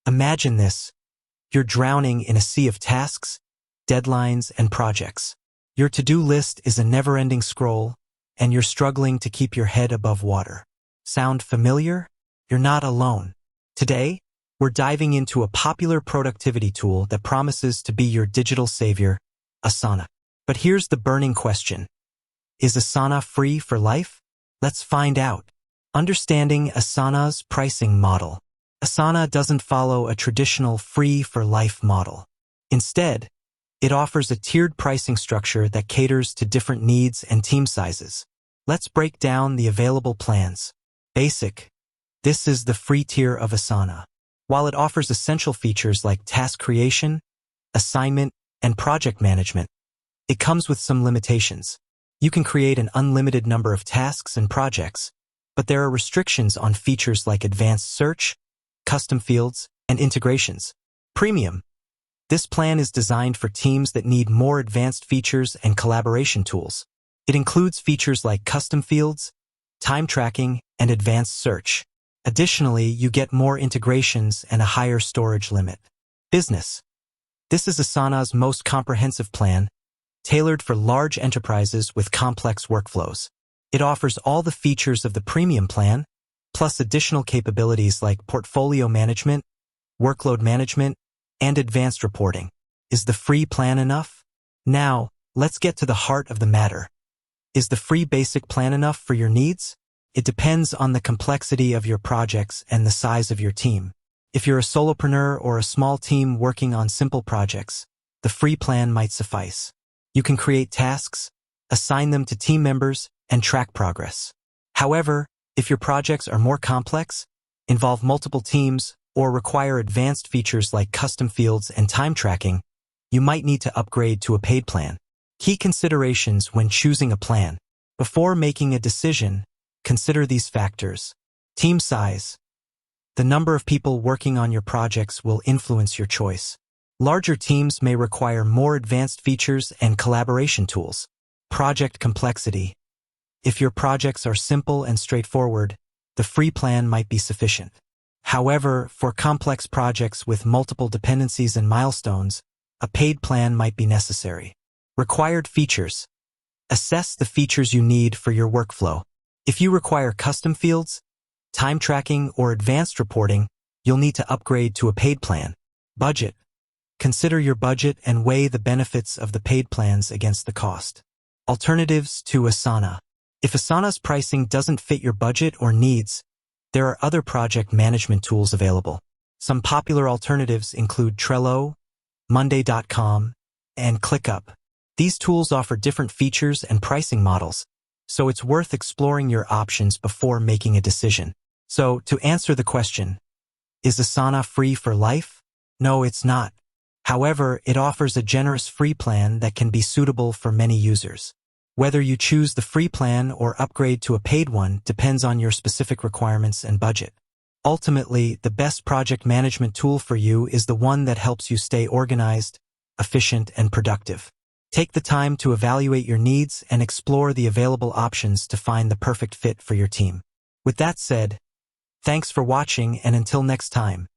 Imagine this. You're drowning in a sea of tasks, deadlines, and projects. Your to-do list is a never-ending scroll, and you're struggling to keep your head above water. Sound familiar? You're not alone. Today, we're diving into a popular productivity tool that promises to be your digital savior, Asana. But here's the burning question. Is Asana free for life? Let's find out. Understanding Asana's pricing model. Asana doesn't follow a traditional free-for-life model. Instead, it offers a tiered pricing structure that caters to different needs and team sizes. Let's break down the available plans. Basic. This is the free tier of Asana. While it offers essential features like task creation, assignment, and project management, it comes with some limitations. You can create an unlimited number of tasks and projects, but there are restrictions on features like advanced search, custom fields, and integrations. Premium. This plan is designed for teams that need more advanced features and collaboration tools. It includes features like custom fields, time tracking, and advanced search. Additionally, you get more integrations and a higher storage limit. Business. This is Asana's most comprehensive plan, tailored for large enterprises with complex workflows. It offers all the features of the premium plan, plus additional capabilities like portfolio management, workload management, and advanced reporting. Is the free plan enough? Now, let's get to the heart of the matter. Is the free basic plan enough for your needs? It depends on the complexity of your projects and the size of your team. If you're a solopreneur or a small team working on simple projects, the free plan might suffice. You can create tasks, assign them to team members, and track progress. However, if your projects are more complex, involve multiple teams, or require advanced features like custom fields and time tracking, you might need to upgrade to a paid plan. Key considerations when choosing a plan. Before making a decision, consider these factors. Team size. The number of people working on your projects will influence your choice. Larger teams may require more advanced features and collaboration tools. Project complexity. If your projects are simple and straightforward, the free plan might be sufficient. However, for complex projects with multiple dependencies and milestones, a paid plan might be necessary. Required features. Assess the features you need for your workflow. If you require custom fields, time tracking, or advanced reporting, you'll need to upgrade to a paid plan. Budget. Consider your budget and weigh the benefits of the paid plans against the cost. Alternatives to Asana. If Asana's pricing doesn't fit your budget or needs, there are other project management tools available. Some popular alternatives include Trello, Monday.com, and ClickUp. These tools offer different features and pricing models, so it's worth exploring your options before making a decision. So, to answer the question, is Asana free for life? No, it's not. However, it offers a generous free plan that can be suitable for many users. Whether you choose the free plan or upgrade to a paid one depends on your specific requirements and budget. Ultimately, the best project management tool for you is the one that helps you stay organized, efficient, and productive. Take the time to evaluate your needs and explore the available options to find the perfect fit for your team. With that said, thanks for watching, and until next time.